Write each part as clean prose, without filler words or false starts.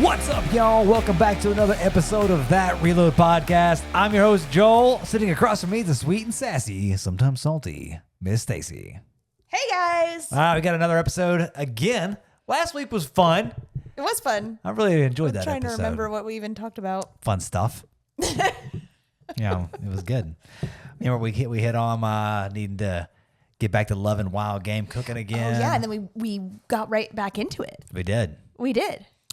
What's up, y'all? Welcome back to another episode of That Reload Podcast. I'm your host, Joel. Sitting across from me, the sweet and sassy, sometimes salty, Miss Stacy. Hey, guys. We got another episode again. Last week was fun. It was fun. I really enjoyed that I'm trying episode. to remember what we even talked about. Fun stuff. Yeah, it was good. Remember, we hit on needing to get back to loving wild game cooking again. Oh, yeah, and then we got right back into it. We did.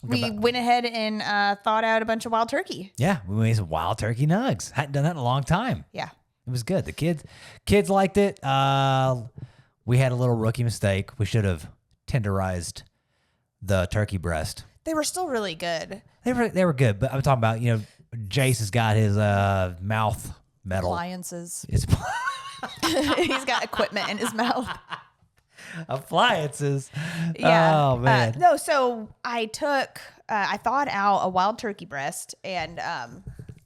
We went ahead and thawed out a bunch of wild turkey. Yeah, we made some wild turkey nugs. Hadn't done that in a long time. Yeah. It was good. The kids liked it. We had a little rookie mistake. We should have tenderized the turkey breast. They were still really good. They were good, but I'm talking about, Jace has got his mouth metal. Appliances. It's He's got equipment in his mouth. appliances. Yeah. Oh, man. No, so I thawed out a wild turkey breast, and that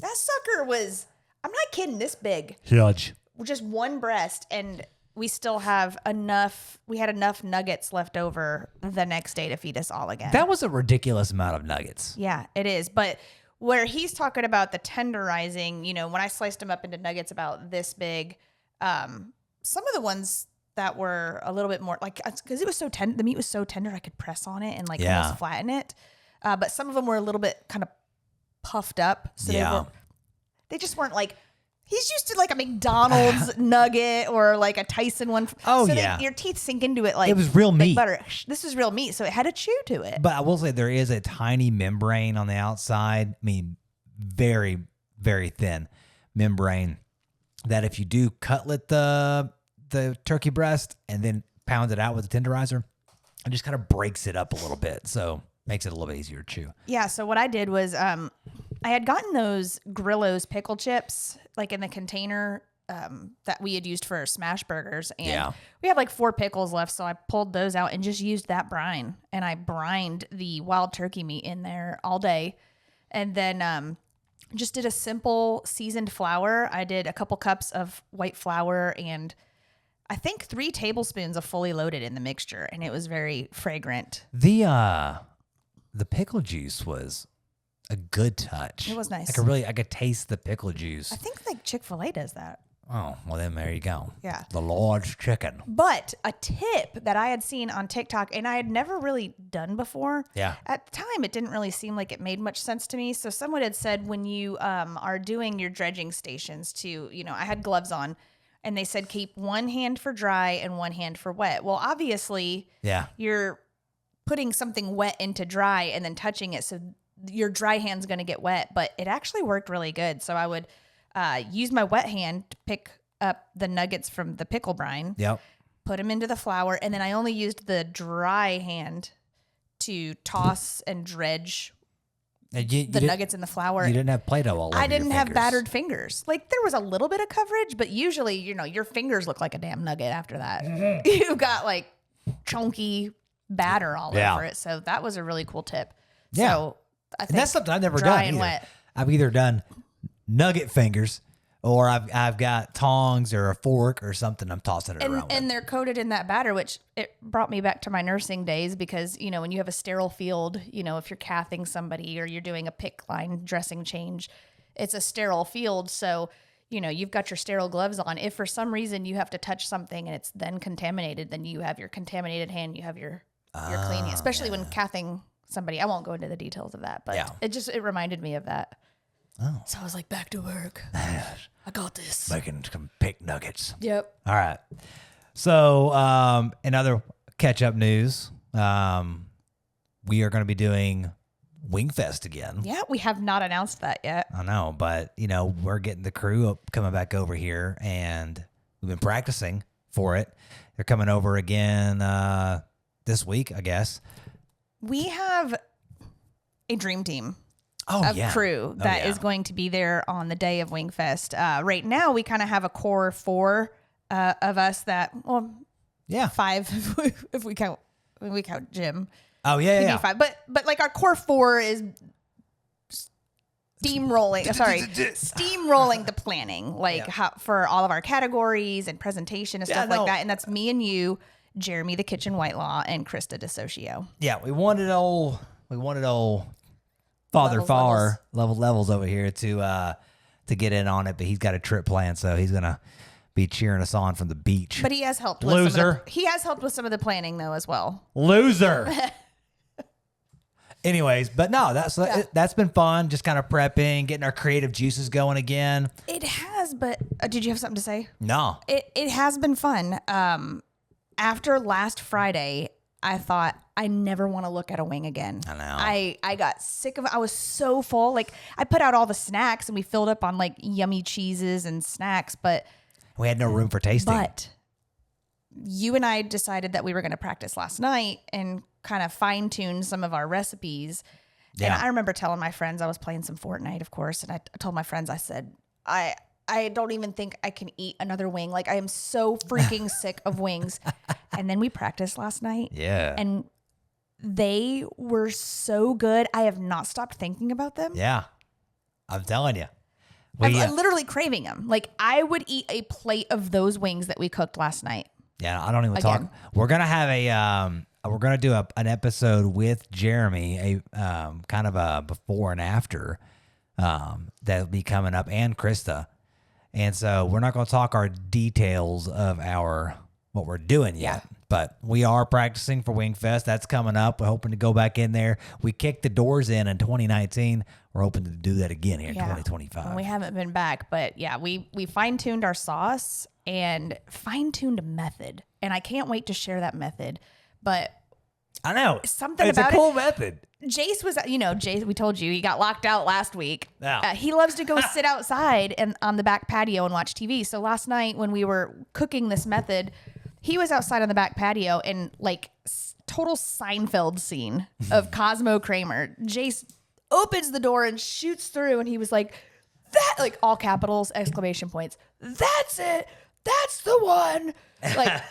sucker was, I'm not kidding, this big. Huge. Just one breast, and we still have enough. We had enough nuggets left over the next day to feed us all again. That was a ridiculous amount of nuggets. Yeah, it is. But where he's talking about the tenderizing, when I sliced them up into nuggets about this big, some of the ones that were a little bit more because it was so tender, the meat was so tender, I could press on it and almost flatten it. But some of them were a little bit kind of puffed up. So they just weren't he's used to a McDonald's nugget or a Tyson one. Oh, so yeah. Your teeth sink into it it was real meat. butter. This is real meat. So it had a chew to it. But I will say there is a tiny membrane on the outside. I mean, very, very thin membrane that if you do cutlet the turkey breast and then pound it out with a tenderizer, it just kind of breaks it up a little bit. So makes it a little bit easier to chew. Yeah. So what I did was I had gotten those Grillo's pickle chips in the container that we had used for smash burgers. And we had 4 pickles left. So I pulled those out and just used that brine. And I brined the wild turkey meat in there all day. And then just did a simple seasoned flour. I did a couple cups of white flour and I think 3 tablespoons of fully loaded in the mixture. And it was very fragrant. The pickle juice was a good touch. It was nice. I could taste the pickle juice. I think Chick-fil-A does that. Oh, well then there you go. Yeah. The Lord's chicken. But a tip that I had seen on TikTok and I had never really done before. Yeah. At the time, it didn't really seem like it made much sense to me. So someone had said when you are doing your dredging stations I had gloves on and they said keep one hand for dry and one hand for wet. Well, obviously, you're putting something wet into dry and then touching it. So your dry hand's going to get wet, but it actually worked really good. So I would use my wet hand to pick up the nuggets from the pickle brine, put them into the flour, and then I only used the dry hand to toss and dredge the nuggets in the flour. You didn't have Play-Doh all over I didn't your have fingers. battered fingers. There was a little bit of coverage, but usually, your fingers look like a damn nugget after that. Mm-hmm. You've got chunky batter all over it. So that was a really cool tip. Yeah. So I think and that's something I've never dry done and either. wet. I've either done nugget fingers or I've got tongs or a fork or something I'm tossing it around And with. they're coated in that batter, which it brought me back to my nursing days because, when you have a sterile field, if you're cathing somebody or you're doing a pick line dressing change, it's a sterile field. So, you've got your sterile gloves on. If for some reason you have to touch something and it's then contaminated, then you have your contaminated hand, you have your clean hand, especially when cathing somebody. I won't go into the details of that, but it reminded me of that. Oh. So I was like, back to work. I got this. Making some pick nuggets. Yep. All right. So, in other catch-up news, we are going to be doing Wingfest again. Yeah, we have not announced that yet. I know, but, we're getting the crew coming back over here, and we've been practicing for it. They're coming over again this week, I guess. We have a dream team of crew that is going to be there on the day of Wingfest. Right now, we kind of have a core 4 of us that, 5 if we count Jim. Oh, yeah. 5. But our core 4 is steamrolling the planning, how, for all of our categories and presentation and stuff like that. And that's me and you, Jeremy the Kitchen Whitelaw, and Krista DeSocio. Yeah, we wanted old Father Levels, Farr levels over here to get in on it, but he's got a trip planned, so he's gonna be cheering us on from the beach. But he has helped. He has helped with some of the planning though as well. Loser. Anyways, but no, that's been fun. Just kind of prepping, getting our creative juices going again. It has, but did you have something to say? No. It has been fun. After last Friday, I thought I never want to look at a wing again. I know. I got sick of it. I was so full. Like I put out all the snacks and we filled up on like yummy cheeses and snacks, but we had no room for tasting. But you and I decided that we were going to practice last night and kind of fine tune some of our recipes. Yeah. And I remember telling my friends, I was playing some Fortnite, of course. And I told my friends, I said, I don't even think I can eat another wing. Like I am so freaking sick of wings. And then we practiced last night. Yeah. And they were so good. I have not stopped thinking about them. Yeah. I'm telling you. I'm literally craving them. Like I would eat a plate of those wings that we cooked last night. Yeah, I don't even talk. We're gonna have we're gonna do an episode with Jeremy, a kind of a before and after that'll be coming up, and Krista, and so we're not gonna talk our details of what we're doing yet, but we are practicing for Wingfest. That's coming up. We're hoping to go back in there. We kicked the doors in 2019. We're hoping to do that again here in 2025. Well, we haven't been back, but yeah, we fine-tuned our sauce and fine-tuned a method. And I can't wait to share that method. But I know. It's a cool method. Jace was, Jace, we told you, he got locked out last week. Yeah. He loves to go sit outside and on the back patio and watch TV. So last night when we were cooking this method, he was outside on the back patio and like total Seinfeld scene of Cosmo Kramer. Jace opens the door and shoots through and he was like, that, like all capitals, exclamation points. That's it. That's the one. Like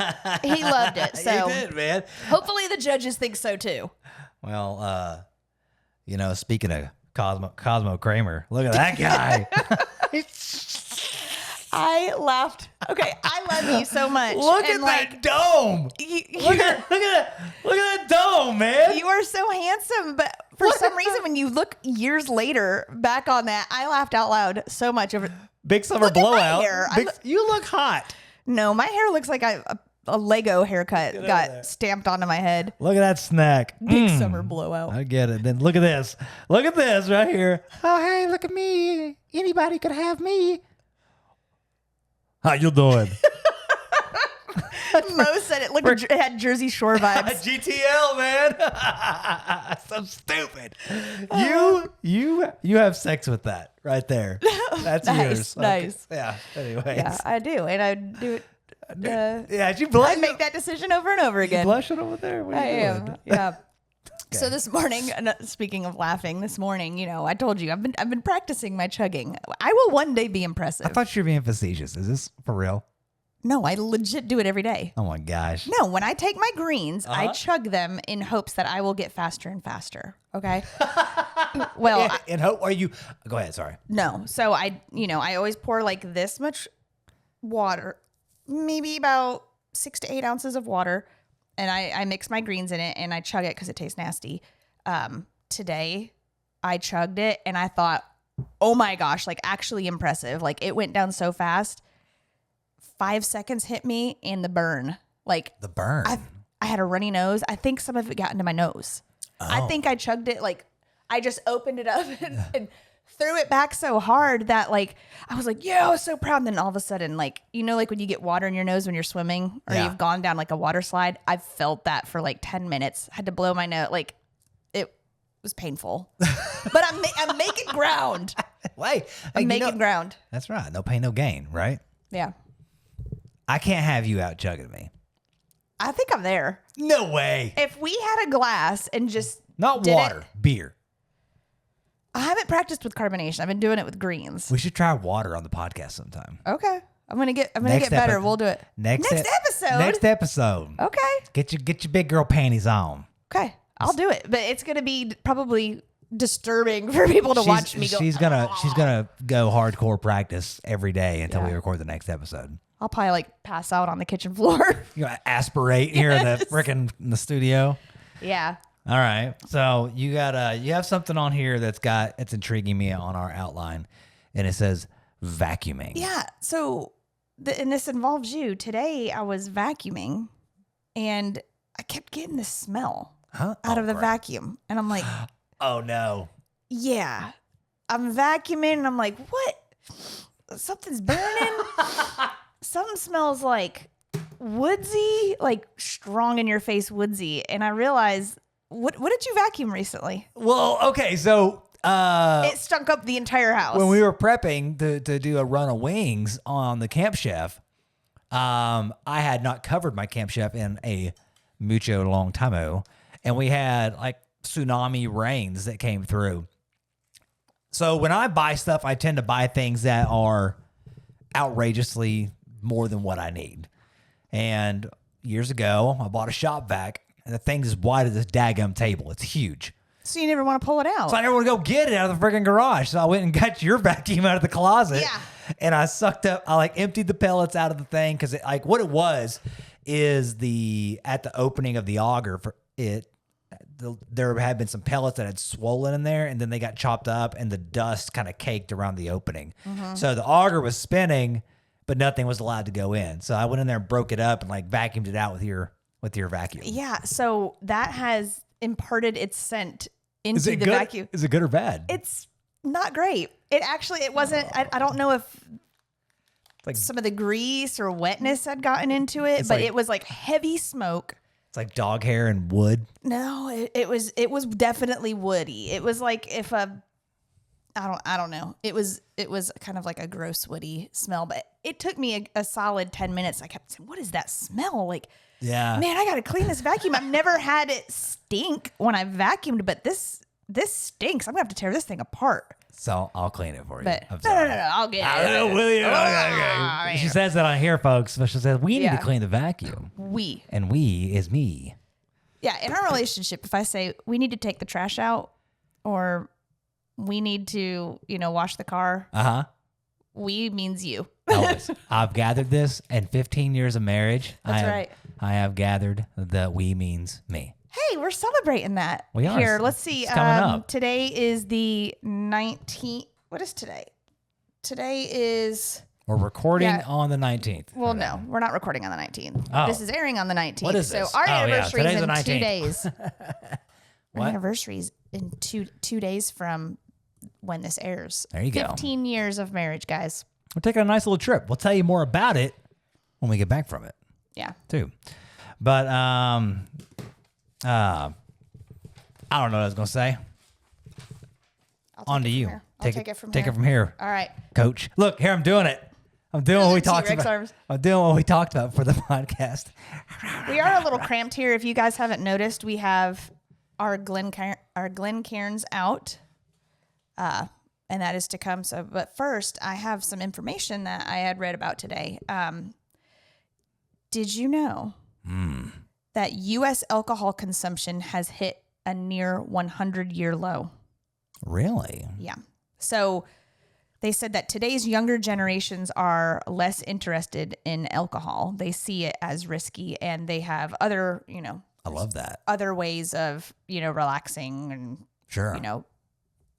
he loved it. So he did, man. Hopefully the judges think so too. Well, speaking of Cosmo Kramer, look at that guy. I laughed. Okay, I love you so much. Look at that dome. Look at that dome, man. You are so handsome, but for some reason, when you look years later back on that, I laughed out loud so much over. Big summer blowout. You look hot. No, my hair looks like a Lego haircut got stamped onto my head. Look at that snack. Big summer blowout. I get it. Then look at this. Look at this right here. Oh, hey, look at me. Anybody could have me. How you doing? Mo said it. Look, it had Jersey Shore vibes. GTL, man. So stupid. You have sex with that right there. That's yours. Nice. Okay. Yeah. Anyways. Yeah, I do, and I do it. Yeah, you blush. I make that decision over and over again. You blushing over there? What are you doing? Am. Yeah. Okay. So this morning, speaking of laughing, this morning, I told you I've been practicing my chugging. I will one day be impressive. I thought you were being facetious. Is this for real? No, I legit do it every day. Oh my gosh. No, when I take my greens, I chug them in hopes that I will get faster and faster. Okay. Well, in hope. Are you? Go ahead. Sorry. No. So I always pour like this much water, maybe about 6 to 8 ounces of water. And I mix my greens in it and I chug it because it tastes nasty. Today, I chugged it and I thought, oh my gosh, like actually impressive. Like it went down so fast. 5 seconds hit me and the burn. Like the burn. I had a runny nose. I think some of it got into my nose. Oh. I think I chugged it like I just opened it up and threw it back so hard that like I was like, yeah, I was so proud. And then all of a sudden, like, like when you get water in your nose when you're swimming or you've gone down like a water slide, I felt that for like 10 minutes. I had to blow my nose. Like it was painful, but I'm making ground. Wait, I'm making ground. That's right. No pain, no gain, right? Yeah. I can't have you out chugging me. I think I'm there. No way. If we had a glass and just not water, beer. I haven't practiced with carbonation. I've been doing it with greens. We should try water on the podcast sometime. Okay. I'm gonna get better. We'll do it. Next episode. Next episode. Okay. Get your big girl panties on. Okay. I'll do it. But it's gonna be probably disturbing for people to watch me go. She's gonna go hardcore practice every day until we record the next episode. I'll probably like pass out on the kitchen floor. You aspirate here in the studio. Yeah. All right. So you have something on here it's intriguing me on our outline, and it says vacuuming. Yeah. So, and this involves you. Today I was vacuuming, and I kept getting this smell out of the vacuum, and I'm like, oh no. Yeah, I'm vacuuming, and I'm like, what? Something's burning. Something smells like woodsy, like strong in your face woodsy, and I realized. What did you vacuum recently? Well, okay, so it stunk up the entire house. When we were prepping to do a run of wings on the Camp Chef, I had not covered my Camp Chef in a mucho long time, and we had like tsunami rains that came through. So when I buy stuff, I tend to buy things that are outrageously more than what I need. And years ago, I bought a shop vac. And the thing's as wide as this daggum table. It's huge. So you never want to pull it out. So I never want to go get it out of the freaking garage. So I went and got your vacuum out of the closet. Yeah. And I emptied the pellets out of the thing. Cause what it was is at the opening of the auger there had been some pellets that had swollen in there, and then they got chopped up and the dust kind of caked around the opening. Mm-hmm. So the auger was spinning, but nothing was allowed to go in. So I went in there and broke it up and like vacuumed it out with your vacuum. Yeah, so that has imparted its scent into the vacuum. Is it good or bad? It's not great. It wasn't. I don't know if like some of the grease or wetness had gotten into it, but it was like heavy smoke. It's like dog hair and wood. No, it was definitely woody. It was like if I don't know. It was kind of like a gross woody smell, but it took me a solid 10 minutes. I kept saying, "What is that smell?" Like, yeah, man, I got to clean this vacuum. I've never had it stink when I vacuumed, but this stinks. I'm gonna have to tear this thing apart. So I'll clean it for you. But no, I'll get it. Will you? Okay. She says that on here, folks. But she says we need to clean the vacuum. And we is me. Yeah, in our relationship, if I say we need to take the trash out or we need to, wash the car. We means you. Always. I've gathered this in 15 years of marriage. That's right. I have gathered that we means me. Hey, we're celebrating that. We are. Here, let's see. It's coming up. Today is the 19th. What is today? Today is... We're recording on the 19th. Well, no, we're not recording on the 19th. Oh. This is airing on the 19th. What is this? So our anniversary is in 2 days. What? Our anniversary is in two days from when this airs. There you go. 15 years of marriage, guys. We're taking a nice little trip. We'll tell you more about it when we get back from it. Yeah. Too. But I don't know what I was gonna say. On to you. Take it from here. Take it from here. All right. Coach. Look, here I'm doing it. I'm doing what we talked about. Arms. I'm doing what we talked about for the podcast. We are a little cramped here. If you guys haven't noticed, we have our Glencairns out. And that is to come. So, but first, I have some information that I had read about today. Did you know that U.S. alcohol consumption has hit a near 100-year low? Really? Yeah. So they said that today's younger generations are less interested in alcohol. They see it as risky, and they have other, I love that. Other ways of, relaxing and, sure,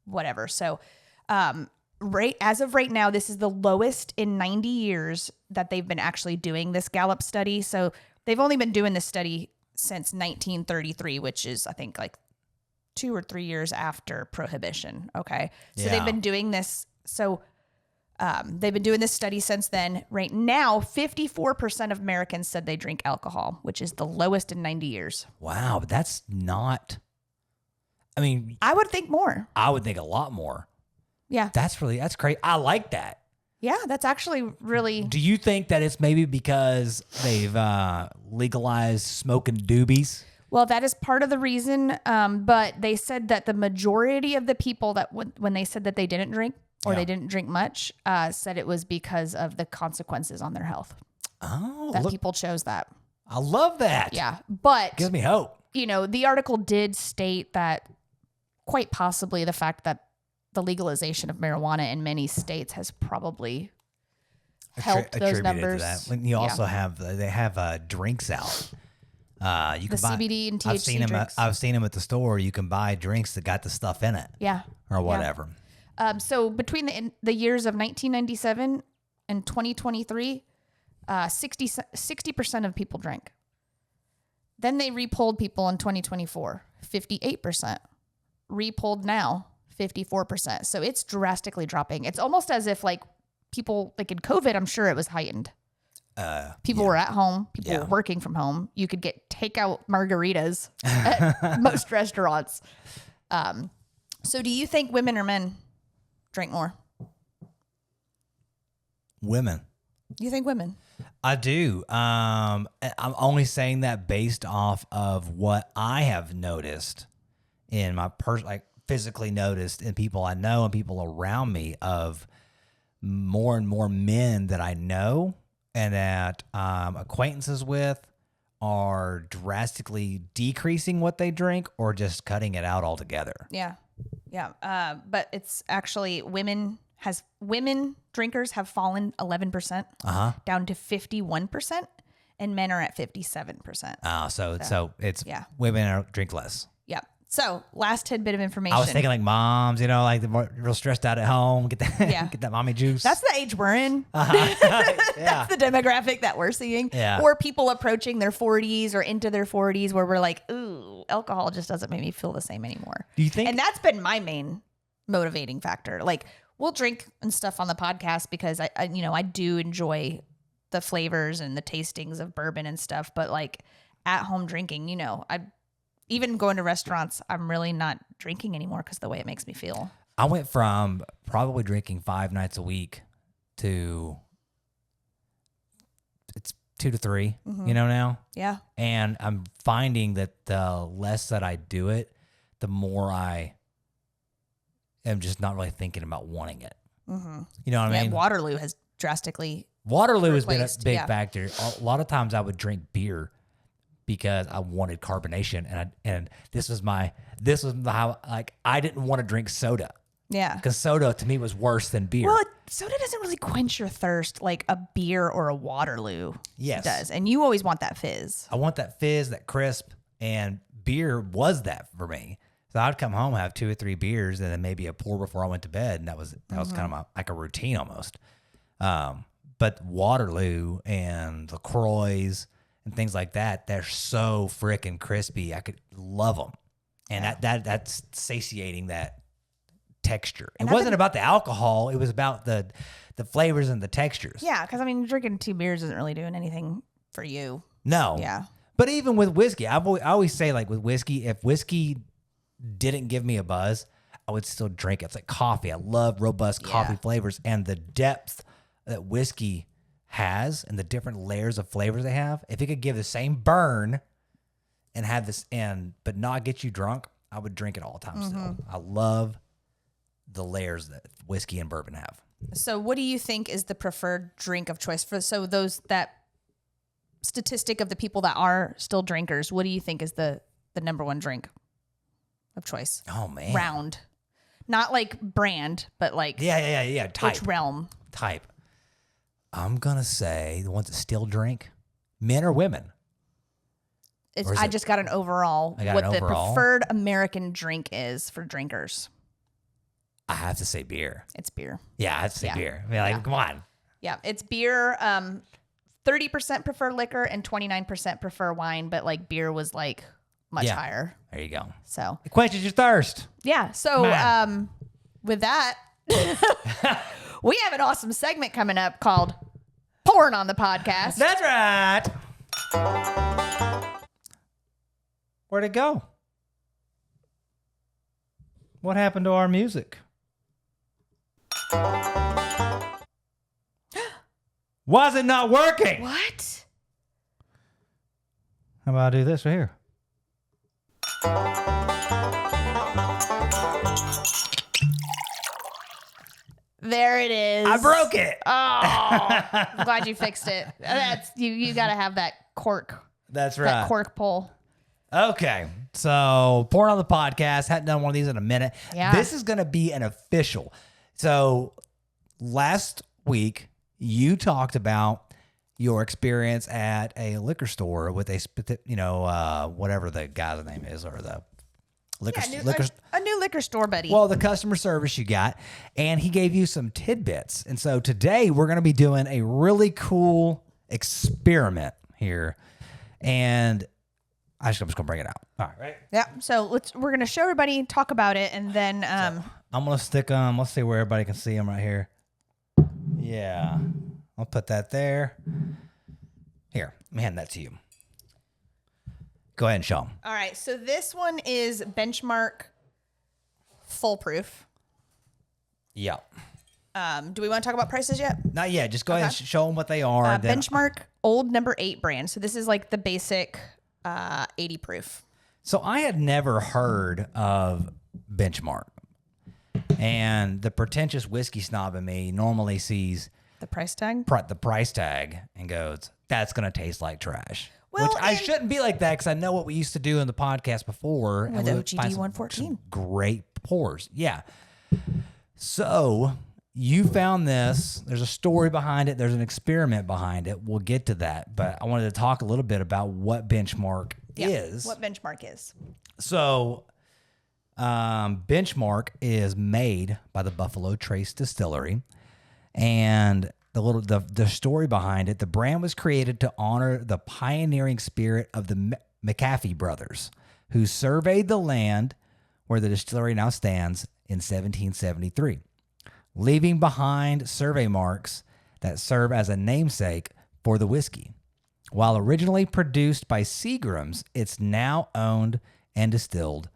whatever. So, as of right now, this is the lowest in 90 years that they've been actually doing this Gallup study. So they've only been doing this study since 1933, which is, I think, like 2 or 3 years after Prohibition. Okay. So they've been doing this. So they've been doing this study since then. Right now, 54% of Americans said they drink alcohol, which is the lowest in 90 years. Wow. But that's not, I would think more. I would think a lot more. Yeah. That's great. I like that. Yeah, that's actually really... Do you think that it's maybe because they've legalized smoking doobies? Well, that is part of the reason, but they said that the majority of the people that when they said that they didn't drink or they didn't drink much, said it was because of the consequences on their health. Oh, that people chose that. I love that. Yeah, but... Gives me hope. The article did state that quite possibly the fact that the legalization of marijuana in many states has probably helped those numbers. To that. When you also have they have drinks out. You The can buy CBD and I've THC seen them. drinks. I've seen them at the store. You can buy drinks that got the stuff in it. Yeah. Or whatever. So between the years of 1997 and 2023, 60% of people drank. Then they repolled people in 2024, 58%. Repolled now, 54%. So it's drastically dropping. It's almost as if like people, like in COVID, I'm sure it was heightened. People were at home. People were working from home. You could get takeout margaritas at most restaurants. So do you think women or men drink more? Women. You think women? I do. I'm only saying that based off of what I have noticed in my physically noticed in people I know and people around me, of more and more men that I know and that acquaintances with are drastically decreasing what they drink or just cutting it out altogether. Yeah. Yeah. But it's actually women drinkers have fallen 11% down to 51%, and men are at 57%. Oh, so it's women drink less. Yeah. So last tidbit of information. I was thinking like moms, like they're real stressed out at home, get that mommy juice. That's the age we're in. That's the demographic that we're seeing. Yeah. Or people approaching their 40s or into their 40s where we're like, ooh, alcohol just doesn't make me feel the same anymore. Do you think? And that's been my main motivating factor. Like, we'll drink and stuff on the podcast because I do enjoy the flavors and the tastings of bourbon and stuff. But like at home drinking, even going to restaurants, I'm really not drinking anymore because the way it makes me feel. I went from probably drinking 5 nights a week to it's 2 to 3, now. Yeah. And I'm finding that the less that I do it, the more I am just not really thinking about wanting it. Mm-hmm. You know what I mean? Waterloo has drasticly Waterloo has been a replaced, big factor. A lot of times I would drink beer because I wanted carbonation, and this was how I didn't want to drink soda. Yeah. Because soda to me was worse than beer. Well, soda doesn't really quench your thirst like a beer or a Waterloo does. And you always want that fizz. I want that fizz, that crisp, and beer was that for me. So I'd come home, have 2 or 3 beers, and then maybe a pour before I went to bed, and that was kind of like a routine almost. But Waterloo and LaCroix and things like that, they're so freaking crispy. I could love them, and that's satiating that texture. It wasn't about the alcohol; it was about the flavors and the textures. Yeah, because drinking 2 beers isn't really doing anything for you. No. Yeah. But even with whiskey, I always say, like with whiskey, if whiskey didn't give me a buzz, I would still drink it. It's like coffee. I love robust coffee flavors, and the depth that whiskey has and the different layers of flavors they have. If it could give the same burn and have this but not get you drunk, I would drink it all the time still. I love the layers that whiskey and bourbon have. So what do you think is the preferred drink of choice so those that statistic of the people that are still drinkers, what do you think is the number one drink of choice? Oh man. Round. Not like brand, but like yeah. Type. Which realm? Type. I'm gonna say the ones that still drink, men or women. I just got an overall. The preferred American drink is for drinkers. I have to say beer. It's beer. Yeah, I have to say beer. Come on. Yeah, it's beer. 30% prefer liquor and 29% prefer wine, but like beer was like much higher. There you go. So it quenches your thirst. Yeah. So with that, we have an awesome segment coming up called Pouring on the Podcast. That's right. Where'd it go? What happened to our music? Why is it not working? What? How about I do this right here? There it is. I broke it. Oh, I'm glad you fixed it. That's you got to have that cork. That's right. That cork pull. Okay. So, pouring on the podcast. Hadn't done one of these in a minute. Yeah. This is going to be an official. So, last week, you talked about your experience at a liquor store with whatever the guy's name is, or the a new liquor store buddy. Well, the customer service you got, and he gave you some tidbits. And so today we're going to be doing a really cool experiment here, and I'm just going to bring it out. All right. Yeah. So we're going to show everybody, talk about it, and then I'm going to stick them. Let's see where everybody can see them right here. Yeah. I'll put that there. Here, let me hand that to you. Go ahead and show them. All right. So this one is Benchmark Foolproof. Yep. Do we want to talk about prices yet? Not yet. Just go ahead and show them what they are. Benchmark Old Number 8 brand. So this is like the basic 80 proof. So I had never heard of Benchmark. And the pretentious whiskey snob in me normally sees the price tag, and goes, that's going to taste like trash. Well, which I shouldn't be like that, because I know what we used to do in the podcast before. With OGD 114. Great pours. Yeah. So you found this. There's a story behind it. There's an experiment behind it. We'll get to that. But I wanted to talk a little bit about what Benchmark is. What Benchmark is. So Benchmark is made by the Buffalo Trace Distillery. And the story behind it, the brand was created to honor the pioneering spirit of the McAfee brothers, who surveyed the land where the distillery now stands in 1773, leaving behind survey marks that serve as a namesake for the whiskey. While originally produced by Seagram's, it's now owned and distilled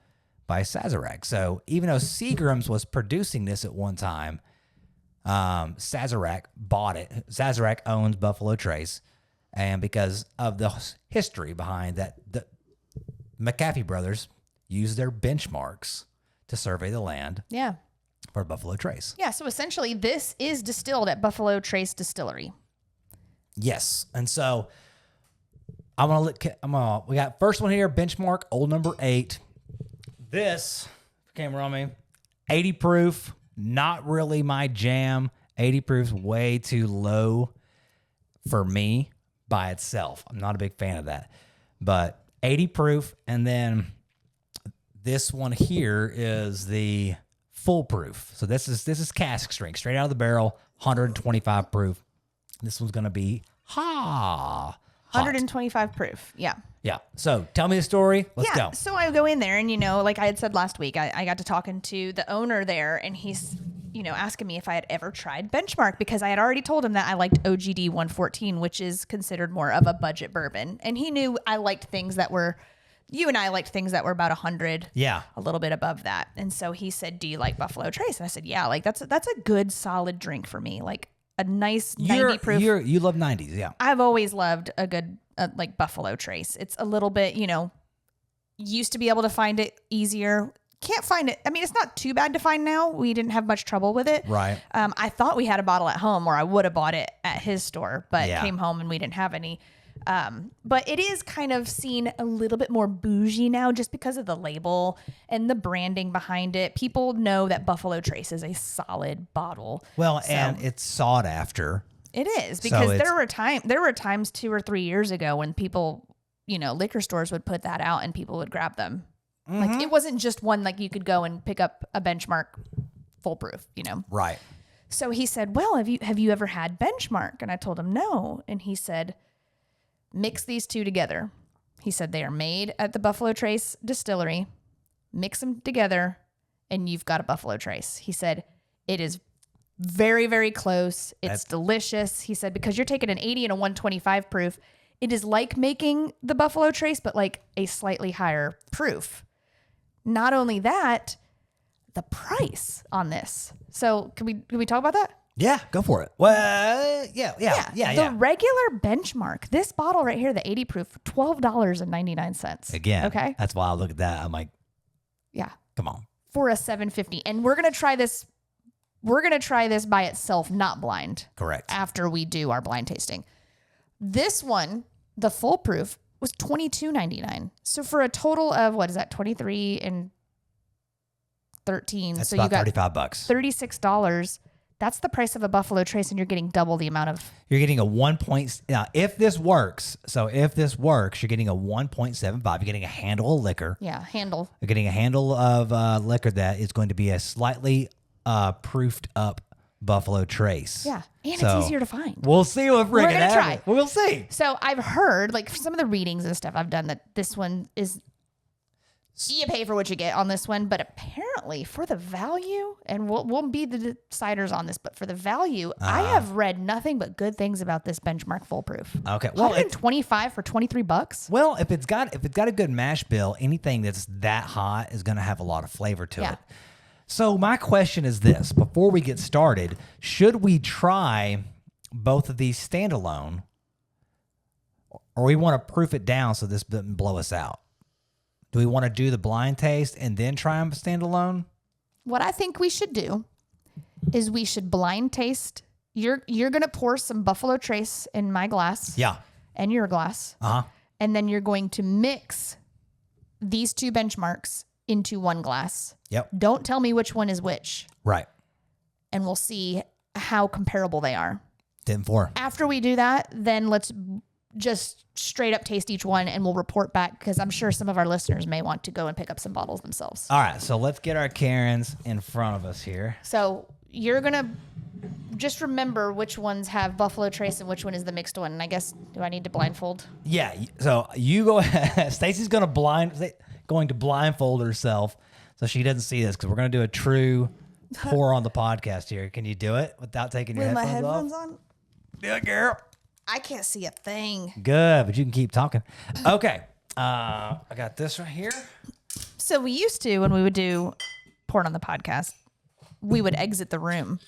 by Sazerac. So even though Seagram's was producing this at one time, Sazerac bought it. Sazerac owns Buffalo Trace, and because of the history behind that, the McAfee brothers used their benchmarks to survey the land. Yeah. For Buffalo Trace. Yeah. So essentially, this is distilled at Buffalo Trace Distillery. Yes, and so we got first one here, Benchmark Old Number 8. This camera on me, 80 proof. Not really my jam. 80 proof's way too low for me by itself. I'm not a big fan of that. But 80 proof, and then this one here is the foolproof. So this is cask strength, straight out of the barrel, 125 proof. This one's gonna be hot. 125 proof. Yeah. Yeah. So tell me the story. Let's go. So I go in there, and, like I had said last week, I got to talking to the owner there, and he's, asking me if I had ever tried Benchmark, because I had already told him that I liked OGD 114, which is considered more of a budget bourbon. And he knew I liked things that were, you and I liked things that were about 100. Yeah. A little bit above that. And so he said, do you like Buffalo Trace? And I said, yeah, like that's a good solid drink for me. Like a nice 90 proof. You love 90s. Yeah. I've always loved a good, like Buffalo Trace. It's a little bit, used to be able to find it easier. Can't find it. I mean, it's not too bad to find now. We didn't have much trouble with it. Right. I thought we had a bottle at home, or I would have bought it at his store, but came home and we didn't have any. But it is kind of seen a little bit more bougie now, just because of the label and the branding behind it. People know that Buffalo Trace is a solid bottle. Well, and it's sought after. It is, because there were times 2 or 3 years ago when people, liquor stores would put that out and people would grab them. Mm-hmm. Like it wasn't just one, like you could go and pick up a Benchmark foolproof, Right. So he said, well, have you ever had Benchmark? And I told him no. And he said, mix these two together. He said they are made at the Buffalo Trace Distillery. Mix them together and you've got a Buffalo Trace. He said it is very, very close. It's delicious. He said, because you're taking an 80 and a 125 proof, it is like making the Buffalo Trace, but like a slightly higher proof. Not only that, the price on this. So can we talk about that? Yeah, go for it. Well, yeah. The regular Benchmark, this bottle right here, the 80 proof, $12.99. Again, okay, that's why I look at that. I'm like, yeah, come on, for a $7.50, and we're gonna try this. We're gonna try this by itself, not blind. Correct. After we do our blind tasting, this one, the foolproof, was $22.99. So for a total of what is that? 23 and 13. That's so about you got $35. $36 That's the price of a Buffalo Trace, and you're getting double the amount of. You're getting a 1 point. Now, if this works, you're getting a 1.75. You're getting a handle of liquor. Yeah, handle. You're getting a handle of liquor that is going to be a slightly proofed up Buffalo Trace. Yeah, and it's easier to find. We'll see what We're gonna try. We'll see. So I've heard, like, some of the readings and stuff I've done, that this one is. You pay for what you get on this one, but apparently for the value, and we'll be the deciders on this, but for the value, I have read nothing but good things about this Benchmark Foolproof. Okay, well, 125 for $23. Well, if it's got a good mash bill, anything that's that hot is going to have a lot of flavor to it. So my question is this: before we get started, should we try both of these standalone, or we want to proof it down so this doesn't blow us out? Do we want to do the blind taste and then try them standalone? What I think we should do is we should blind taste. You're going to pour some Buffalo Trace in my glass. Yeah. And your glass. Uh-huh. And then you're going to mix these two benchmarks into one glass. Yep. Don't tell me which one is which. Right. And we'll see how comparable they are. 10-4. After we do that, then let's just straight up taste each one, and we'll report back, because I'm sure some of our listeners may want to go and pick up some bottles themselves. All right, so let's get our Karens in front of us here. So you're going to just remember which ones have Buffalo Trace and which one is the mixed one. And I guess, do I need to blindfold? Yeah, so you go ahead. Stacy's going to blindfold herself so she doesn't see this, because we're going to do a true pour on the podcast here. Can you do it without taking your headphones off? on? Yeah, girl. I can't see a thing. Good, but you can keep talking. Okay. I got this right here. So we used to, when we would do porn on the podcast, we would exit the room.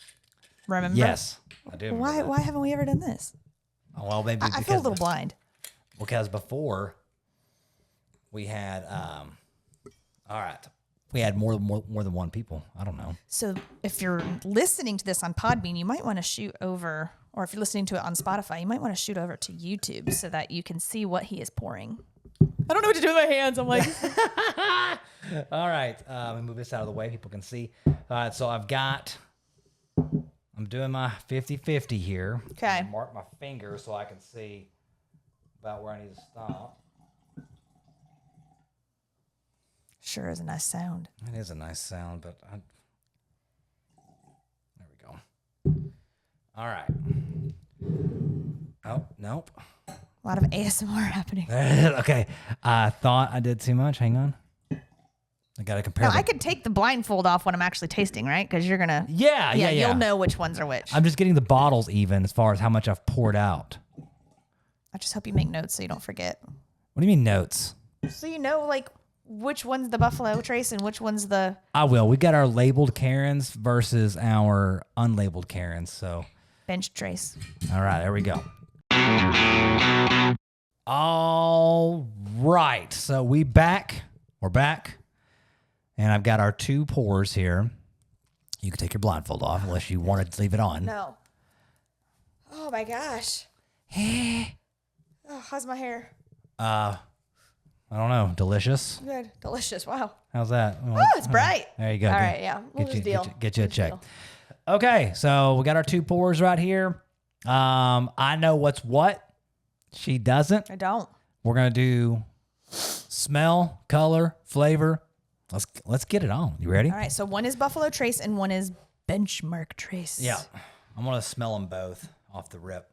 Remember? Yes, I do. Why haven't we ever done this? Oh, well, maybe I feel a little blind. Because before we had, all right, we had more than one people. I don't know. So if you're listening to this on Podbean, you might want to shoot over, or if you're listening to it on Spotify, you might want to shoot over to YouTube so that you can see what he is pouring. I don't know what to do with my hands. I'm like, all right. Let me move this out of the way. People can see. All right. So I'm doing my 50-50 here. Okay. Mark my finger so I can see about where I need to stop. Sure is a nice sound. It is a nice sound, but there we go. All right. Oh, nope. A lot of ASMR happening. Okay. I thought I did too much. Hang on. I got to compare. No, I could take the blindfold off when I'm actually tasting, right? Because you're going to... Yeah. You'll know which ones are which. I'm just getting the bottles even as far as how much I've poured out. I just hope you make notes so you don't forget. What do you mean notes? So you know, like, which one's the Buffalo Trace and which one's the... I will. We got our labeled Karens versus our unlabeled Karens, so... Bench Trace. All right, there we go. All right, so we're back. And I've got our two pours here. You can take your blindfold off unless you wanted to leave it on. No. Oh, my gosh. Oh, how's my hair? I don't know. Delicious. Good. Delicious. Wow. How's that? Oh, it's bright. There you go. All right, yeah. We'll just deal. Get you a check. Okay, so we got our two pours right here. I know what's what. She doesn't. I don't. We're gonna do smell, color, flavor. Let's get it on. You ready? All right. So one is Buffalo Trace and one is Benchmark Trace. Yeah. I'm gonna smell them both off the rip.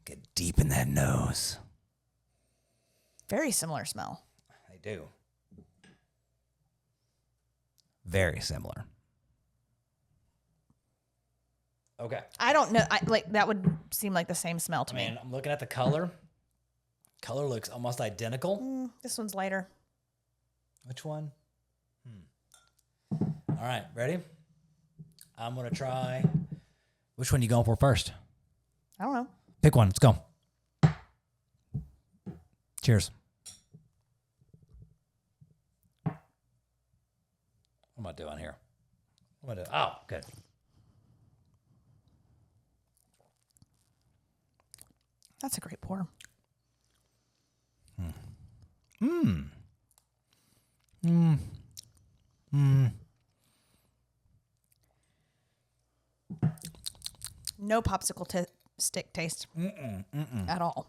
Get deep in that nose. Very similar smell. They do. Very similar. Okay. I don't know. That would seem like the same smell to me. I'm looking at the color. Color looks almost identical. This one's lighter. Which one? All right, ready? I'm gonna try. Which one you going for first? I don't know. Pick one. Let's go. Cheers. What am I doing here? What am I doing? Oh, good. That's a great pour. No popsicle stick taste at all.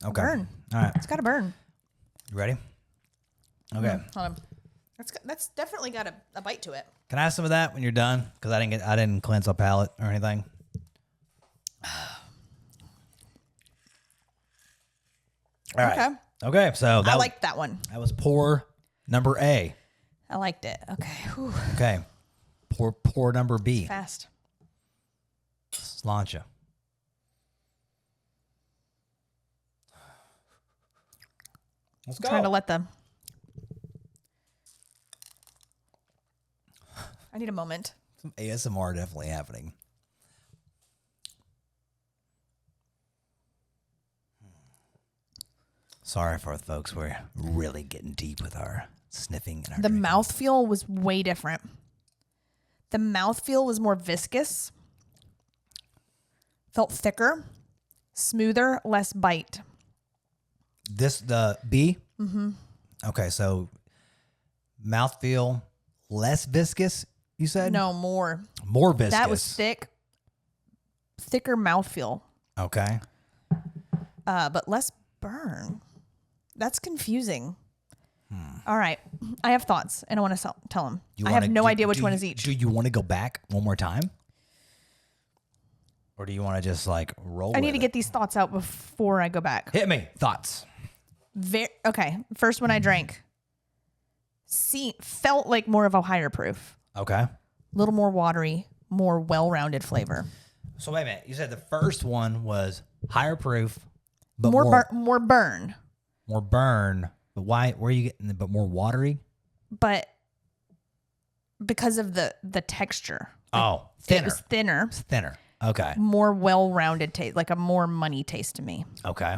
Okay. Burn. All right. It's got a burn. You ready? Okay. Hold on. That's definitely got a bite to it. Can I have some of that when you're done? Because I didn't cleanse my palate or anything. All right. Okay. Okay. So I liked that one. that was pour number A. I liked it. Okay. Whew. Okay. Pour number B. Fast. Slancha. Let's go. Trying to let the. I need a moment. Some ASMR definitely happening. Sorry for the folks. We're really getting deep with our sniffing. And our The drinking. mouthfeel was way different. The mouthfeel was more viscous. Felt thicker, smoother, less bite. The B? Mm-hmm. Okay, so mouthfeel, less viscous, you said? No, more. More viscous. That was thicker mouthfeel, Okay. but less burn. That's confusing. All right. I have thoughts, and I want to tell them. I have no idea which one is each. Do you want to go back one more time? Or do you want to just like roll I need with to it? get these thoughts out before I go back. Hit me. Thoughts. Okay. First one I drank. Felt like more of a higher proof. Okay. A little more watery, more well-rounded flavor. So wait a minute. You said the first one was higher proof, but More more burn, more burn. But why? Where are you getting? But more watery. but because of the texture. Oh, It thinner. was thinner, It's thinner. Okay. more well-rounded taste, like a more money taste to me. Okay.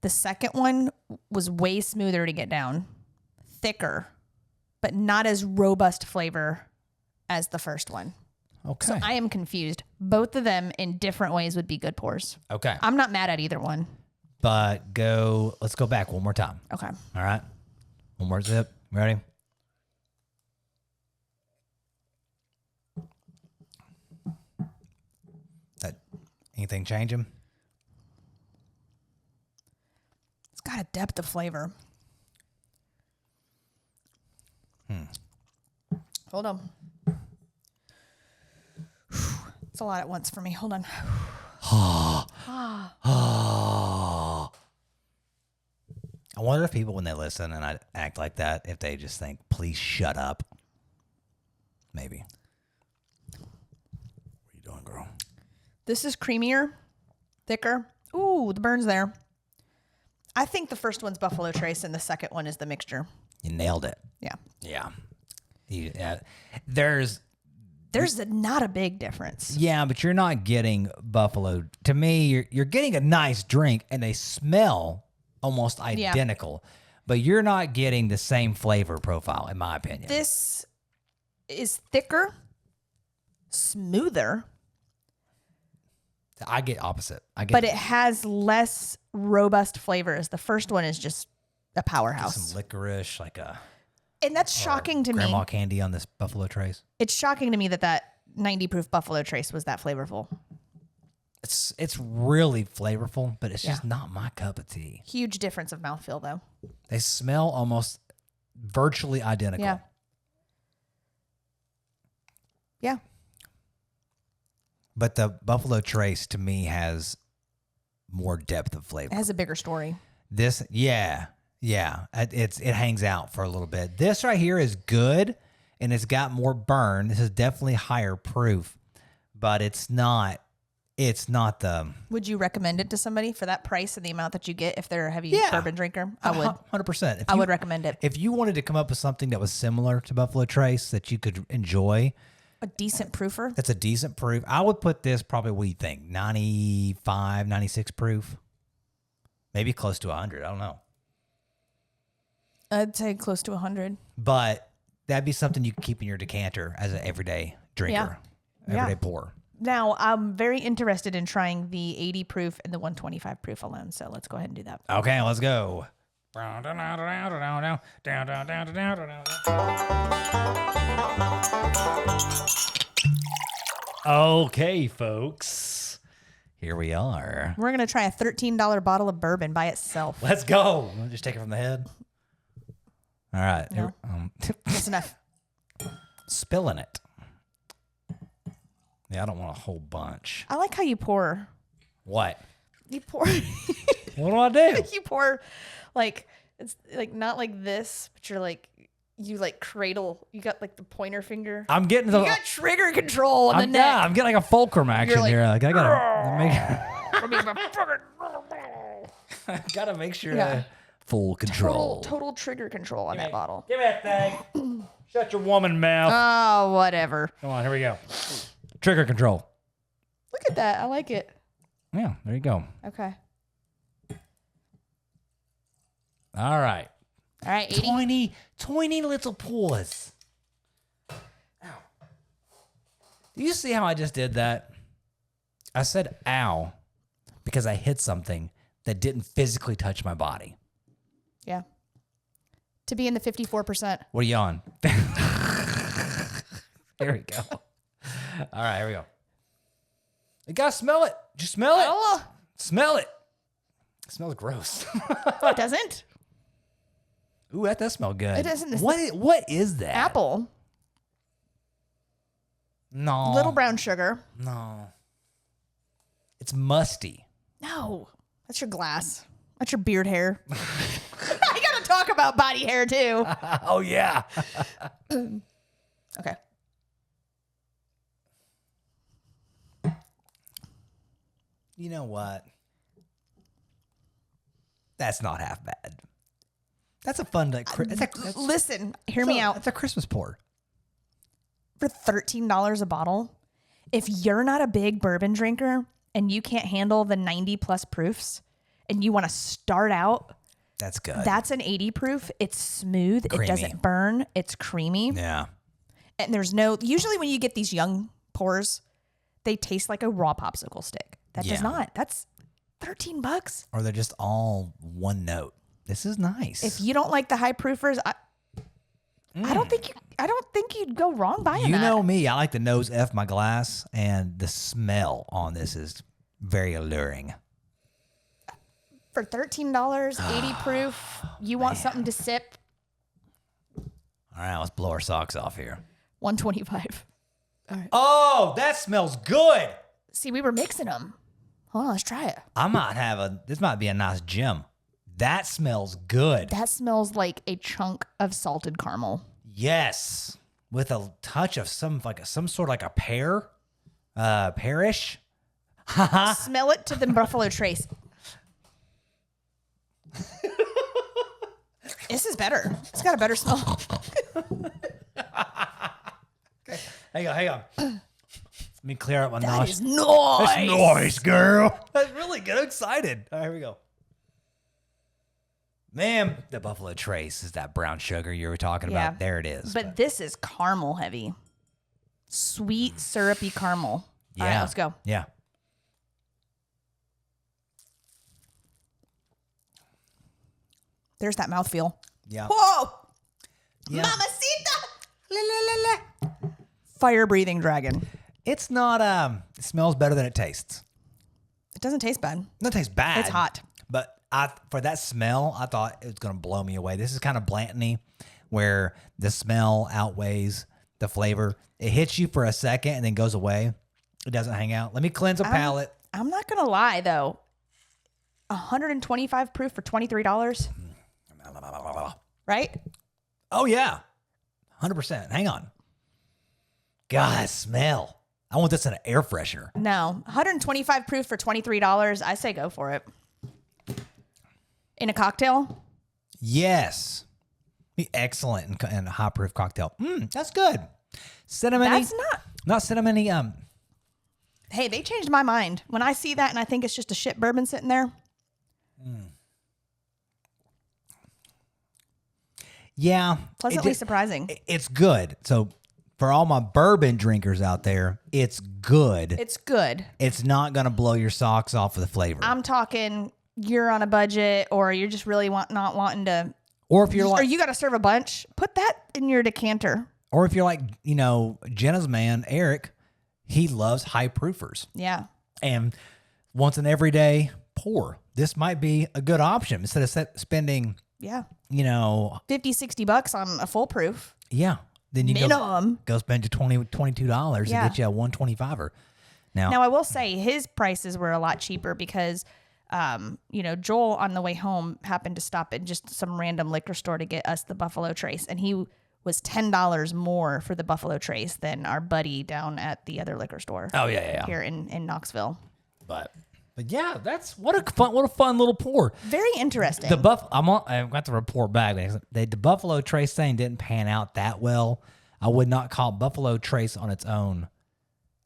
The second one was way smoother to get down, thicker, but not as robust flavor as the first one. Okay. So I am confused. Both of them in different ways would be good pours. Okay. I'm not mad at either one. But let's go back one more time. Okay. All right. One more sip. Ready? Anything changing? It's got a depth of flavor. Hold on. It's a lot at once for me. Hold on. I wonder if people, when they listen and I act like that, if they just think, please shut up. Maybe. What are you doing, girl? This is creamier, thicker. Ooh, the burn's there. I think the first one's Buffalo Trace and the second one is the mixture. You nailed it. Yeah. Yeah. There's Not a big difference. Yeah, but you're not getting Buffalo. To me, you're getting a nice drink, and they smell almost identical, but you're not getting the same flavor profile, in my opinion. This is thicker, smoother, I get opposite. but it has less robust flavors. The first one is just a powerhouse. some licorice, like a And that's shocking to me. grandma candy on this Buffalo Trace. It's shocking to me that 90 proof Buffalo Trace was that flavorful. It's really flavorful, but it's just Yeah. not my cup of tea. Huge difference of mouthfeel, though. They smell almost virtually identical. Yeah. Yeah. But the Buffalo Trace to me has more depth of flavor. It has a bigger story. This, yeah. It hangs out for a little bit. This right here is good, and it's got more burn. This is definitely higher proof, but it's not the Would you recommend it to somebody for that price and the amount that you get if they're a heavy bourbon drinker? I would. 100%. I would recommend it. If you wanted to come up with something that was similar to Buffalo Trace that you could enjoy, A decent proofer. that's a decent proof. I would put this probably, what do you think, 95, 96 proof? Maybe close to 100. I don't know. I'd say close to 100. But that'd be something you could keep in your decanter as an everyday drinker, everyday pour. Now, I'm very interested in trying the 80 proof and the 125 proof alone. So let's go ahead and do that. Okay, let's go. Okay, folks. Here we are. We're going to try a $13 bottle of bourbon by itself. Let's go. Just take it from the head. All right. No. That's enough. Spilling it. Yeah, I don't want a whole bunch. I like how you pour. What? You pour. What do I do? You pour like, it's like not like this, but you're like, you like cradle. You got like the pointer finger. I'm getting the. You got trigger control on the neck. Yeah, I'm getting like a fulcrum action like, here. Like I gotta make sure. Yeah. Full control. Total trigger control on that bottle. Give me that thing. Shut your woman mouth. Oh, whatever. Come on, here we go. Trigger control. Look at that. I like it. Yeah, there you go. Okay. All right. All right, 80. Tiny little paws. Ow. Do you see how I just did that? I said ow because I hit something that didn't physically touch my body. Yeah. To be in the 54%. What are you on? Here we go. All right, here we go. You gotta smell it. Did you smell it? Oh. Smell it. It smells gross. No, it doesn't. Ooh, that does smell good. It doesn't. What is that? Apple. No. Little brown sugar. No. It's musty. No. That's your glass. That's your beard hair. I gotta talk about body hair too. Oh, yeah. Okay. You know what? That's not half bad. That's a fun, like, Listen, hear me out. It's a Christmas pour. For $13 a bottle, if you're not a big bourbon drinker and you can't handle the 90 plus proofs and you want to start out, that's good. that's an 80 proof. It's smooth. Creamy. It doesn't burn. It's creamy. Yeah. And there's no, usually when you get these young pours, they taste like a raw popsicle stick. That does not. That's $13. Or they're just all one note. This is nice. If you don't like the high proofers, I don't think you'd go wrong buying that. You know me, I like to nose F my glass, and the smell on this is very alluring. For $13, 80 proof, you want something to sip? All right, let's blow our socks off here. 125. All right. Oh, that smells good. See, we were mixing them. Hold on, let's try it. This might be a nice gem. That smells good. That smells like a chunk of salted caramel. Yes. With a touch of some sort of like a pear. Pearish. Smell it to the Buffalo Trace. This is better. It's got a better smell. Okay. Hang on. Let me clear up my That nose. is nice. That's nice, girl. That's really good. I'm excited. All right, here we go. Man, the Buffalo Trace is that brown sugar you were talking about. There it is. But this is caramel heavy. Sweet, syrupy caramel. Yeah. All right, let's go. Yeah. There's that mouthfeel. Yeah. Whoa! Yeah. Mamacita! La, la, la, la. Fire-breathing dragon. It's not, it smells better than it tastes. It doesn't taste bad. It doesn't taste bad. It's hot. But for that smell, I thought it was going to blow me away. This is kind of Blantoney, where the smell outweighs the flavor. It hits you for a second and then goes away. It doesn't hang out. Let me cleanse a palate. I'm not going to lie, though. 125 proof for $23. Right? Oh, yeah. 100%. Hang on. God, smell. I want this in an air freshener. No. 125 proof for $23. I say go for it. In a cocktail? Yes. Be excellent in a hot proof cocktail. That's good. Cinnamon. That's not cinnamony. Hey, they changed my mind. When I see that and I think it's just a shit bourbon sitting there. Yeah. Pleasantly surprising. It's good. So for all my bourbon drinkers out there, it's good. It's good. It's not going to blow your socks off with the flavor. I'm talking you're on a budget or you're just really not wanting to. Or if you're like, or you got to serve a bunch, put that in your decanter. Or if you're like, Jenna's man, Eric, he loves high proofers. Yeah. And wants an everyday pour. This might be a good option instead of spending, $50-$60 on a full proof. Yeah. Then you minimum. Go spend your $22 and get you a $125. Now I will say his prices were a lot cheaper because Joel on the way home happened to stop at just some random liquor store to get us the Buffalo Trace, and he was $10 more for the Buffalo Trace than our buddy down at the other liquor store. Oh yeah. Here in Knoxville. But yeah, that's what a fun little pour. Very interesting. I've got the report back. The Buffalo Trace thing didn't pan out that well. I would not call Buffalo Trace on its own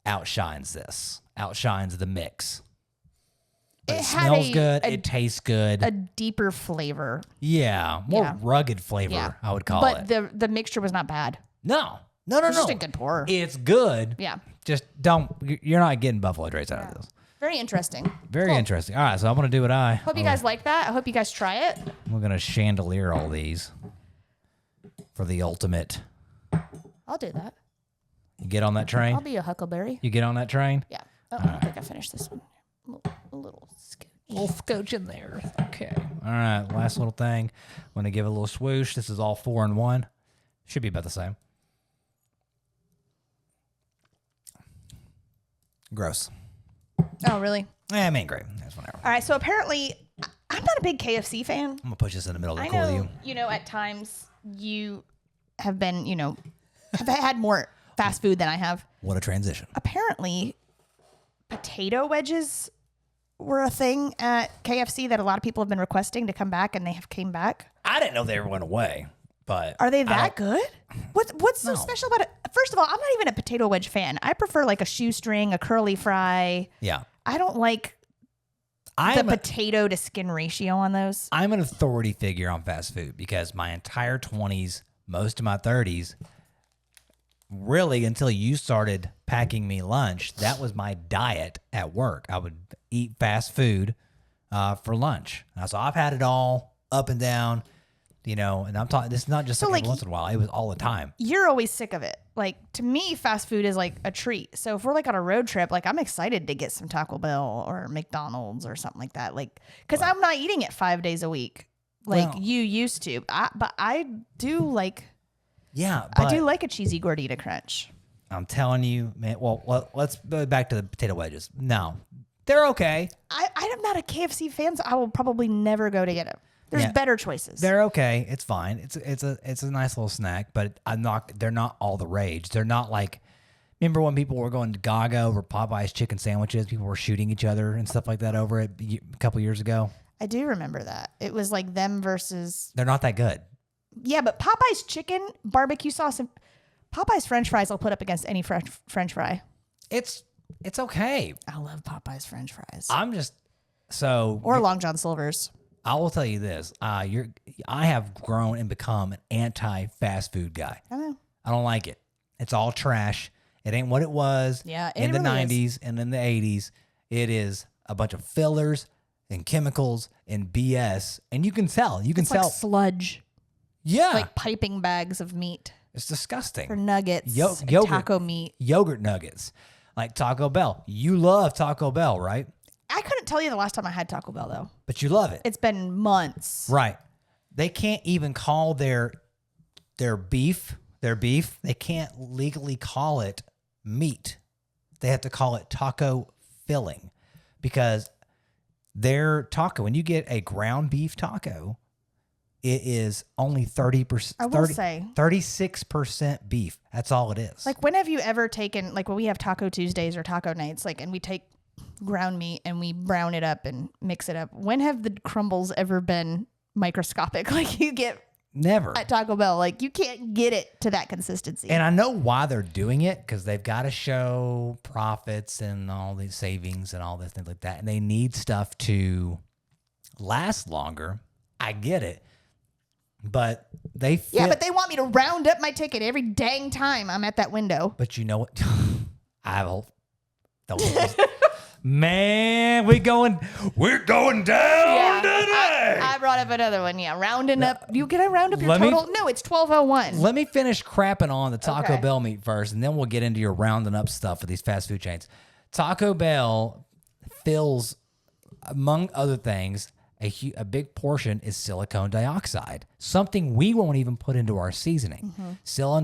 outshines the mix. But it smells good. It tastes good. A deeper flavor. Yeah, more rugged flavor. I would call it. But the mixture was not bad. No. It's just a good pour. It's good. Yeah. Just you're not getting Buffalo Trace out of this. Very interesting. Very interesting. All right, so I'm going to do what Hope you guys like that. I hope you guys try it. We're going to chandelier all these for the ultimate. I'll do that. You get on that train? I'll be a huckleberry. You get on that train? Yeah. I think I finished this one. A little scotch in there. Okay. All right, last little thing. I'm going to give it a little swoosh. This is all 4 in 1. Should be about the same. Gross. Oh, really? I mean, great. That's whatever. All right. So apparently, I'm not a big KFC fan. I'm going to push this in the middle of the I cool know, you. at times you have been, have had more fast food than I have. What a transition. Apparently, potato wedges were a thing at KFC that a lot of people have been requesting to come back, and they have came back. I didn't know they ever went away, but are they that good? What's so special about it? First of all, I'm not even a potato wedge fan. I prefer like a shoestring, a curly fry. Yeah. I don't like the potato to skin ratio on those. I'm an authority figure on fast food because my entire 20s, most of my 30s, really until you started packing me lunch, that was my diet at work. I would eat fast food for lunch. So I've had it all up and down, and I'm talking, this is not just every once in a while. It was all the time. You're always sick of it. Like, to me, fast food is like a treat. So if we're like on a road trip, like I'm excited to get some Taco Bell or McDonald's or something like that. Like, cause I'm not eating it 5 days a week like you used to. But I do like, I do like a cheesy gordita crunch. I'm telling you, man. Well, let's go back to the potato wedges. No, they're okay. I'm not a KFC fan, so I will probably never go to get them. There's better choices. They're okay. It's fine. It's a nice little snack, but they're not all the rage. They're not like, remember when people were going to Gaga over Popeye's chicken sandwiches? People were shooting each other and stuff like that over it a couple years ago. I do remember that. It was like them versus. They're not that good. Yeah, but Popeye's chicken, barbecue sauce, and Popeye's French fries I'll put up against any French fry. It's okay. I love Popeye's French fries. Or Long John Silver's. I will tell you this: I have grown and become an anti-fast food guy. I know. I don't like it. It's all trash. It ain't what it was. Yeah, in the really 90s is. and in the 80s. It is a bunch of fillers and chemicals and BS, and you can tell. It's like sludge. Yeah, like piping bags of meat. It's disgusting. For nuggets, and yogurt, taco meat, yogurt nuggets, like Taco Bell. You love Taco Bell, right? I couldn't tell you the last time I had Taco Bell though. But you love it. It's been months. Right. They can't even call their beef. They can't legally call it meat. They have to call it taco filling because their taco, when you get a ground beef taco, it is only 30%. I will say 36% beef. That's all it is. Like, when have you ever taken, like when we have Taco Tuesdays or taco nights, like, and we take ground meat and we brown it up and mix it up. When have the crumbles ever been microscopic like you get never at Taco Bell? Like, you can't get it to that consistency. And I know why they're doing it, because they've got to show profits and all these savings and all this things like that. And they need stuff to last longer. I get it. But they fit. Yeah, but they want me to round up my ticket every dang time I'm at that window. But you know what? I will. Man, we're going down today. I brought up another one. Yeah, rounding up. You can I round up your total? No, it's 1201. Let me finish crapping on the Taco Okay. Bell meat first, and then we'll get into your rounding up stuff for these fast food chains. Taco Bell fills, among other things, a big portion is silicone dioxide, something we won't even put into our seasoning. Silicone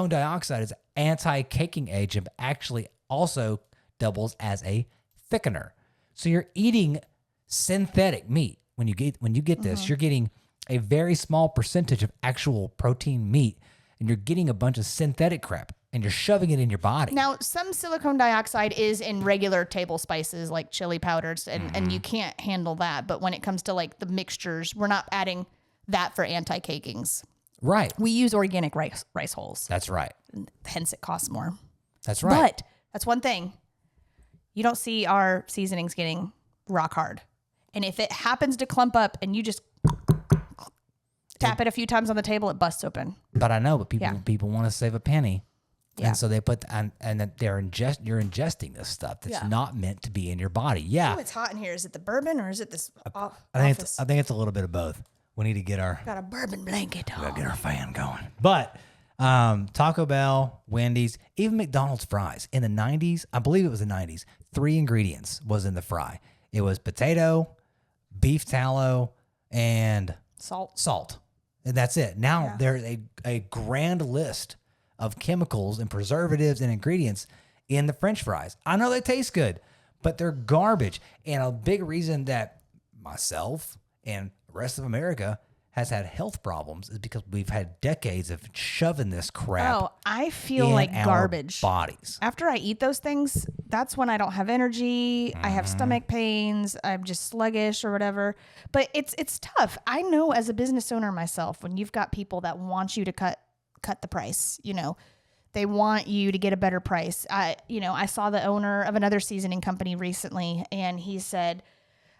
dioxide is an anti-caking agent, but actually also doubles as a thickener. So you're eating synthetic meat. When you get this, you're getting a very small percentage of actual protein meat, and you're getting a bunch of synthetic crap, and you're shoving it in your body. Now, some silicone dioxide is in regular table spices like chili powders, and you can't handle that. But when it comes to like the mixtures, we're not adding that for anti-cakings. Right. We use organic rice hulls. That's right. Hence, it costs more. That's right. But that's one thing. You don't see our seasonings getting rock hard. And if it happens to clump up and you just tap it a few times on the table, it busts open. But I know, but people Yeah. people want to save a penny. Yeah. And so they put and then you're ingesting this stuff that's Yeah. not meant to be in your body. Yeah. Oh, it's hot in here. Is it the bourbon or is it this I office? think it's a little bit of both. We need to get our Got a bourbon blanket on. get our fan going. But Taco Bell, Wendy's, even McDonald's fries in the 90s, I believe it was the 90s, 3 ingredients was in the fry. It was potato, beef tallow, and Salt. And that's it. Now there's a grand list of chemicals and preservatives and ingredients in the French fries. I know they taste good, but they're garbage. And a big reason that myself and the rest of America has had health problems is because we've had decades of shoving this crap Oh, I feel in like our garbage. bodies. After I eat those things, that's when I don't have energy. I have stomach pains. I'm just sluggish or whatever. But it's tough. I know as a business owner myself, when you've got people that want you to cut the price, they want you to get a better price. I saw the owner of another seasoning company recently, and he said,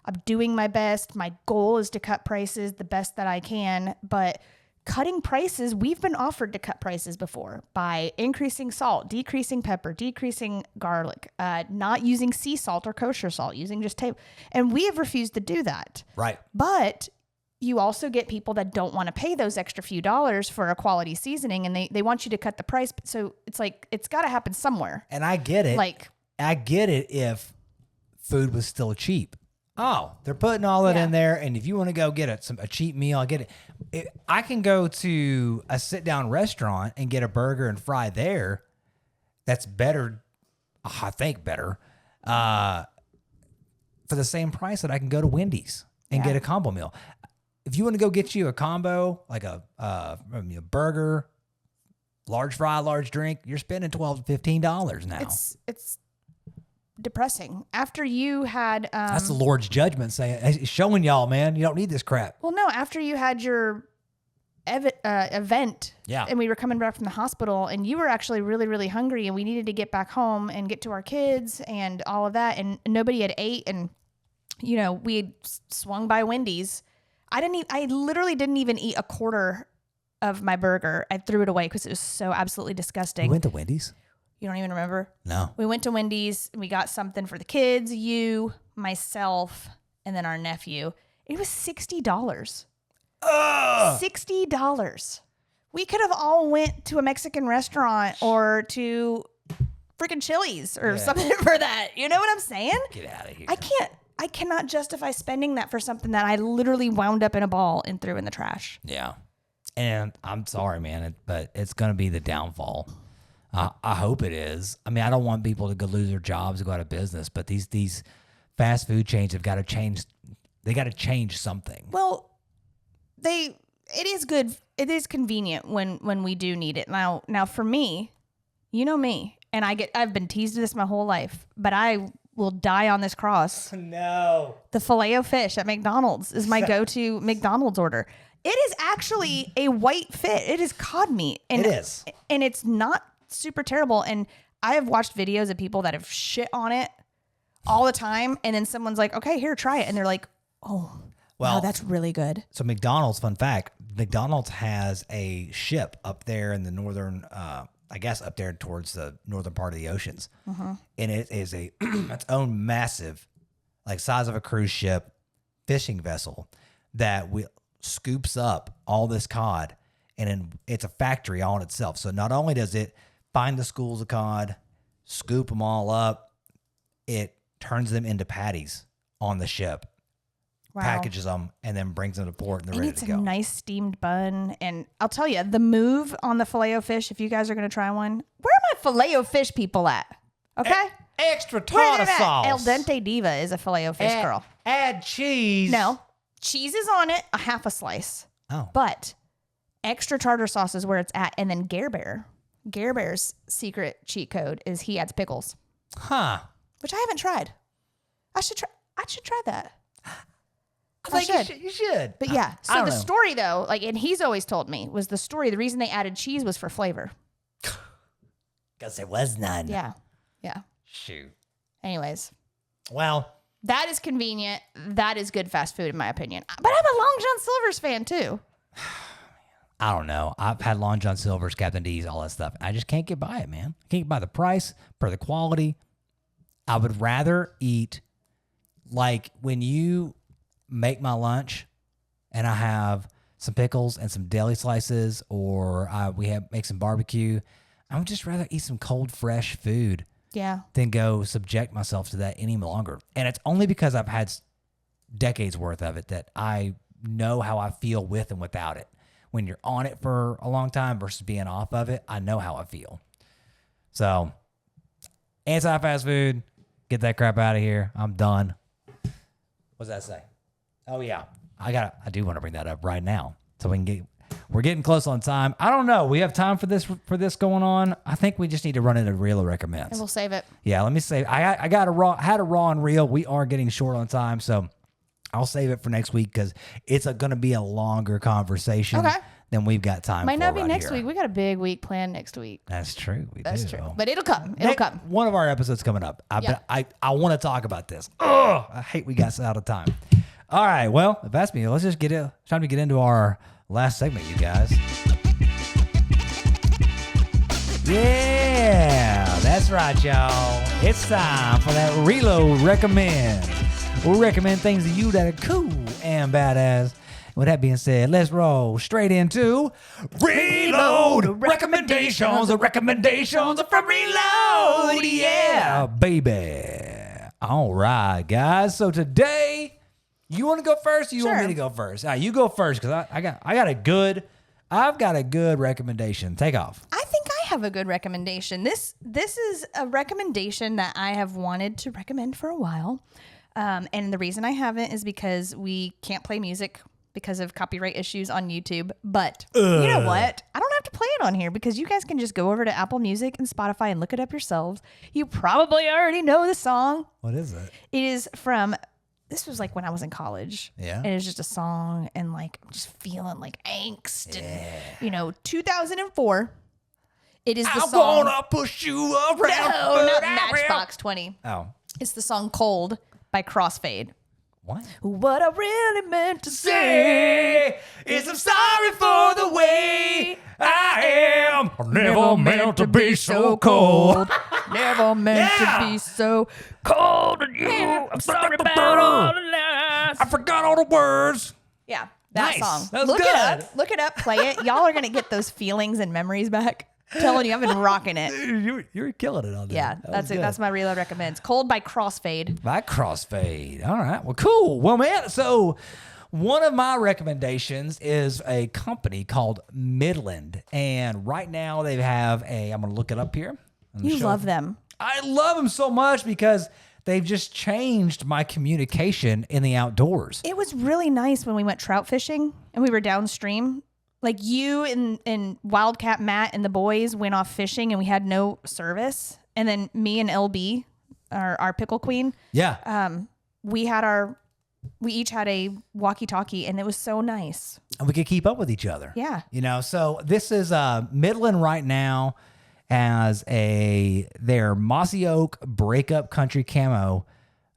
I'm doing my best. My goal is to cut prices the best that I can, but cutting prices, we've been offered to cut prices before by increasing salt, decreasing pepper, decreasing garlic, not using sea salt or kosher salt, using just table. And we have refused to do that. Right. But you also get people that don't want to pay those extra few dollars for a quality seasoning, and they want you to cut the price. So it's like, it's got to happen somewhere. And I get it. I get it if food was still cheap. Oh, they're putting all that in there, and if you want to go get a cheap meal, I get it. I can go to a sit-down restaurant and get a burger and fry there. That's better, I think better, for the same price that I can go to Wendy's and get a combo meal. If you want to go get you a combo, like a burger, large fry, large drink, you're spending $12 to $15 now. It's depressing. After you had That's the Lord's judgment saying, showing y'all, man, you don't need this crap. well, no, after you had your event, and we were coming back from the hospital, and you were actually really, really hungry, and we needed to get back home and get to our kids and all of that, and nobody had ate, and we had swung by Wendy's. I literally didn't even eat a quarter of my burger. I threw it away because it was so absolutely disgusting. You went to Wendy's? You don't even remember? No. We went to Wendy's. We got something for the kids, you, myself, and then our nephew. It was $60. $60. We could have all went to a Mexican restaurant or to freaking Chili's or something for that. You know what I'm saying? Get out of here. I cannot justify spending that for something that I literally wound up in a ball and threw in the trash. Yeah. And I'm sorry, man, but it's going to be the downfall. I hope it is. I mean, I don't want people to go lose their jobs, go out of business, but these fast food chains have got to change. They got to change something. Well, it is good. It is convenient when we do need it. Now for me, you know me, and I've been teased this my whole life, but I will die on this cross. No. The Filet-O-Fish at McDonald's is my go-to McDonald's order. It is actually a white fit. It is cod meat. And it is. And it's not super terrible. And I have watched videos of people that have shit on it all the time. And then someone's like, okay, here, try it. And they're like, oh, Well, wow, that's really good. so McDonald's, fun fact, McDonald's has a ship up there in the northern, I guess up there towards the northern part of the oceans. And it is a its own massive, like size of a cruise ship fishing vessel that scoops up all this cod, and then it's a factory all in itself. So not only does it find the schools of cod, scoop them all up, it turns them into patties on the ship. Wow. Packages them, and then brings them to port, and they're ready It's to a go. nice steamed bun. And I'll tell you, the move on the Filet-O-Fish, if you guys are going to try one, where are my Filet-O-Fish people at? Okay? Extra Where are tartar they at? sauce. El Dente Diva is a Filet-O-Fish girl. Add cheese. No. Cheese is on it, a half a slice. Oh. But extra tartar sauce is where it's at. And then Gare Bear's secret cheat code is he adds pickles, Huh. which I haven't tried. I should try that. I think you should. But yeah, I so don't the know. story though, like, and he's always told me, was the story, the reason they added cheese was for flavor. Because there was none. Yeah. Yeah. Shoot. Anyways, Well, that is convenient. That is good fast food in my opinion. But I'm a Long John Silver's fan too. I don't know. I've had Long John Silver's, Captain D's, all that stuff. I just can't get by it, man. I can't get by the price, per the quality. I would rather eat, like when you make my lunch and I have some pickles and some deli slices, or make some barbecue, I would just rather eat some cold, fresh food Yeah. than go subject myself to that any longer. And it's only because I've had decades worth of it that I know how I feel with and without it. When you're on it for a long time versus being off of it, I know how I feel. So, anti-fast food, get that crap out of here. I'm done. What's that say? Oh yeah, I do want to bring that up right now so we can we're getting close on time. I don't know. We have time for this going on. I think we just need to run into Reel recommends. And we'll save it. Yeah, let me say I had a raw and reel. We are getting short on time, so I'll save it for next week because it's going to be a longer conversation than we've got time. Might for not be right next here. week. We got a big week planned next week. That's true. That's true. But it'll come. It'll come. One of our episodes coming up. Yeah. I want to talk about this. Oh, I hate we got out of time. All right. Well, if that's me, let's just get it. It's time to get into our last segment, you guys. Yeah, that's right, y'all. It's time for that Reload Recommend. We'll recommend things to you that are cool and badass. With that being said, let's roll straight into Reload Recommendations. The recommendations are from Reload. Yeah, baby. All right, guys. So today, you want to go first or you want me to go first? All right, you go first because I've got a good recommendation. Take off. I think I have a good recommendation. This is a recommendation that I have wanted to recommend for a while. And the reason I haven't is because we can't play music because of copyright issues on YouTube. But you know what? I don't have to play it on here because you guys can just go over to Apple Music and Spotify and look it up yourselves. You probably already know the song. What is it? It is from, this was like when I was in college. Yeah. And it's just a song and like I'm just feeling like angst and 2004. It is the I'm song. gonna push you around. No, not Matchbox 20. Oh. It's the song Cold by Crossfade. What? What I really meant to Say is I'm sorry for the way I am. I never meant to be so cold. Never meant to be so cold to you. I'm sorry about all the lies. I forgot all the words. Yeah, that Nice. song. That was Look good. it up. Look it up. Play it. Y'all are gonna get those feelings and memories back. I'm telling you, I've been rocking it. You're killing it on that. Yeah, that's it. That's my Reload recommends. Cold by Crossfade. By Crossfade. All right. Well, cool. Well, man, so one of my recommendations is a company called Midland. And right now they have I'm going to look it up here. You love them. I love them so much because they've just changed my communication in the outdoors. It was really nice when we went trout fishing and we were downstream. Like you and Wildcat Matt and the boys went off fishing and we had no service. And then me and LB, our pickle queen. Yeah. We each had a walkie-talkie and it was so nice. And we could keep up with each other. Yeah. So this is Midland right now as their Mossy Oak Breakup Country Camo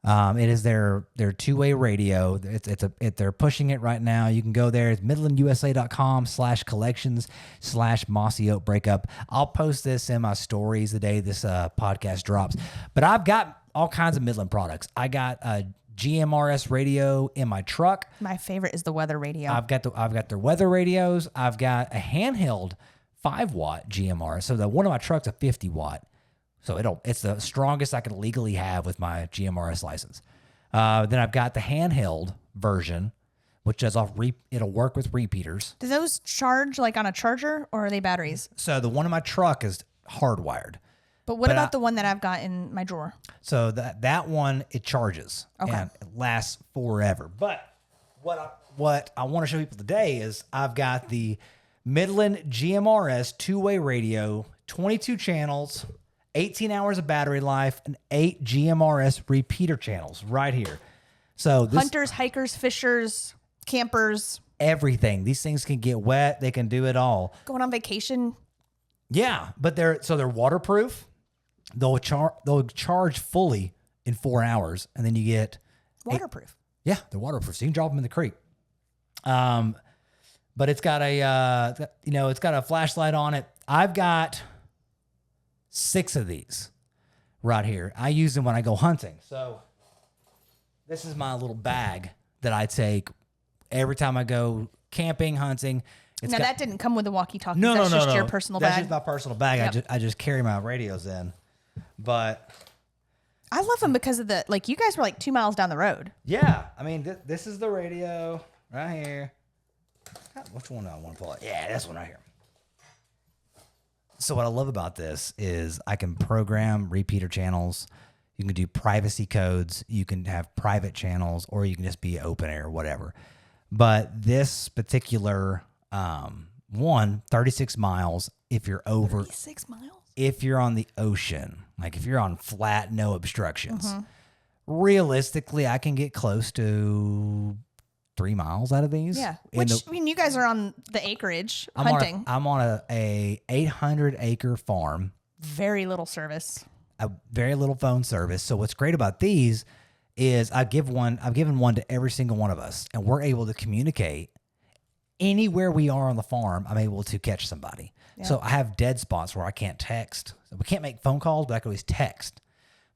It is their two-way radio. They're pushing it right now. You can go there. It's midlandusa.com/collections/mossy oak breakup. I'll post this in my stories the day this podcast drops. But I've got all kinds of Midland products. I got a GMRS radio in my truck. My favorite is the weather radio. I've got their weather radios. I've got a handheld 5-watt GMRS. So one of my trucks a 50-watt. So it's the strongest I could legally have with my GMRS license. Then I've got the handheld version, which does it'll work with repeaters. Do those charge like on a charger, or are they batteries? So the one in my truck is hardwired. But what about the one that I've got in my drawer? So that one, it charges. Okay. And it lasts forever. But what I want to show people today is I've got the Midland GMRS two-way radio, 22 channels, 18 hours of battery life, and 8 GMRS repeater channels right here. So Hunters, hikers, fishers, campers. Everything. These things can get wet. They can do it all. Going on vacation. Yeah, but they're waterproof. They'll charge fully in 4 hours, and then you get Waterproof. they're waterproof. So you can drop them in the creek. But it's got it's got a flashlight on it. I've got 6 of these right here. I use them when I go hunting. So this is my little bag that I take every time I go camping, hunting. That didn't come with the walkie-talkie. No, That's no, just no. your personal That's bag. just my personal bag. Yep. I just carry my radios in. But I love them because of you guys were like 2 miles down the road. yeah, I mean, this is the radio right here. Which one do I want to pull out? Yeah, this one right here. So what I love about this is I can program repeater channels. You can do privacy codes. You can have private channels, or you can just be open air, whatever. But this particular 36 miles, if you're over 36 miles? If you're on the ocean, like if you're on flat, no obstructions, realistically, I can get close to 3 miles out of these. Yeah. You guys are on the acreage hunting. I'm on a 800-acre farm. Very little service. A very little phone service. So what's great about these is I've given one to every single one of us, and we're able to communicate anywhere we are on the farm. I'm able to catch somebody. Yeah. So I have dead spots where I can't text. So we can't make phone calls, but I can always text.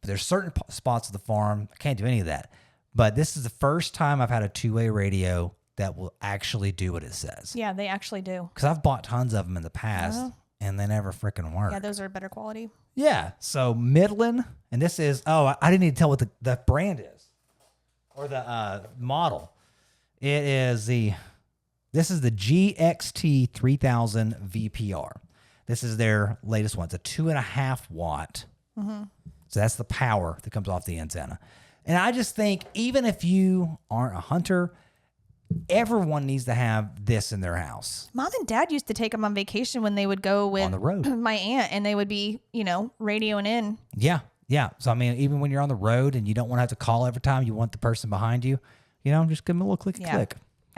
But there's certain spots of the farm I can't do any of that. But this is the first time I've had a two-way radio that will actually do what it says. Yeah, they actually do. Because I've bought tons of them in the past, and they never freaking work. Yeah, those are better quality. Yeah. So Midland, and this is, I didn't even tell what the brand is or the model. This is the GXT 3000 VPR. This is their latest one. It's a 2.5 watt. Mm-hmm. So that's the power that comes off the antenna. And I just think even if you aren't a hunter, everyone needs to have this in their house. Mom and Dad used to take them on vacation when they would go with on the road. My aunt, and they would be, radioing in. Yeah. Yeah. So, I mean, even when you're on the road and you don't want to have to call every time you want the person behind you, just give them a little click.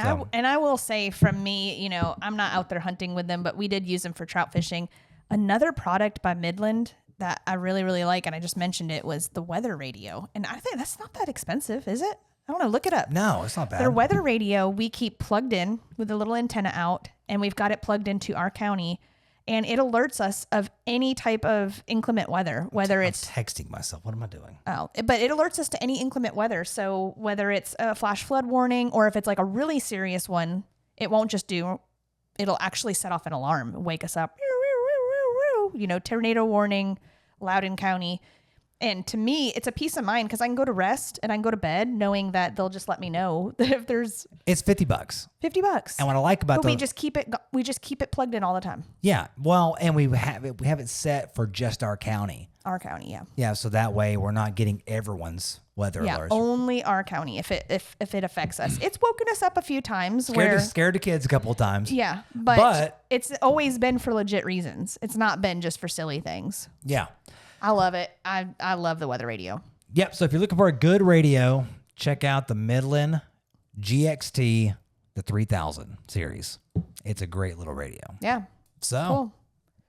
So. And I will say from me, I'm not out there hunting with them, but we did use them for trout fishing. Another product by Midland that I really, really like, and I just mentioned it, was the weather radio. And I think that's not that expensive, is it? I don't know. Look it up. No, it's not bad. Their weather radio, we keep plugged in with a little antenna out, and we've got it plugged into our county, and it alerts us of any type of inclement weather, whether it's texting myself. What am I doing? Oh, but it alerts us to any inclement weather. So whether it's a flash flood warning or if it's like a really serious one, it won't just it'll actually set off an alarm, wake us up. Tornado warning, Loudoun County. And to me, it's a peace of mind because I can go to rest and I can go to bed knowing that they'll just let me know that if there's. It's $50. $50. And what I like about we just keep it plugged in all the time. Yeah. Well, and we have it set for just our county. Our county, yeah. Yeah. So that way we're not getting everyone's weather alerts. Yeah, only our county if it affects us. It's woken us up a few times. Scared the kids a couple of times. Yeah, but it's always been for legit reasons. It's not been just for silly things. Yeah. I love it. I love the weather radio. Yep. So if you're looking for a good radio, check out the Midland GXT, the 3000 series. It's a great little radio. Yeah. So cool.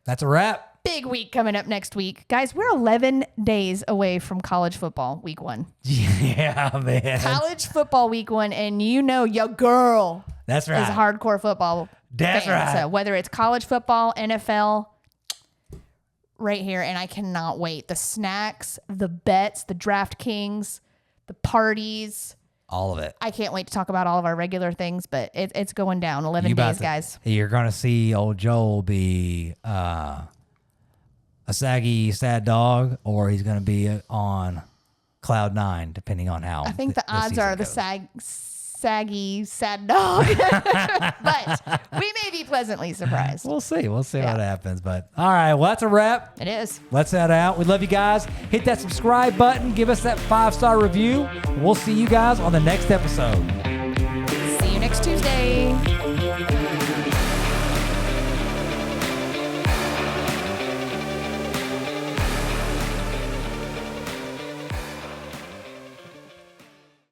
That's a wrap. big week coming up next week. Guys, we're 11 days away from college football week 1. Yeah, man. College football week 1, and you know your girl That's right. is a hardcore football That's fan. right. So whether it's college football, NFL, right here, and I cannot wait. The snacks, the bets, the DraftKings, the parties. All of it. I can't wait to talk about all of our regular things, but it's going down. 11 days, guys. You're going to see old Joel be a saggy, sad dog, or he's going to be on cloud 9, depending on how. I think the odds are the saggy, sad dog. But we may be pleasantly surprised. We'll see. We'll see what happens. But all right, well, that's a wrap. It is. Let's head out. We love you guys. Hit that subscribe button. Give us that 5-star review. We'll see you guys on the next episode.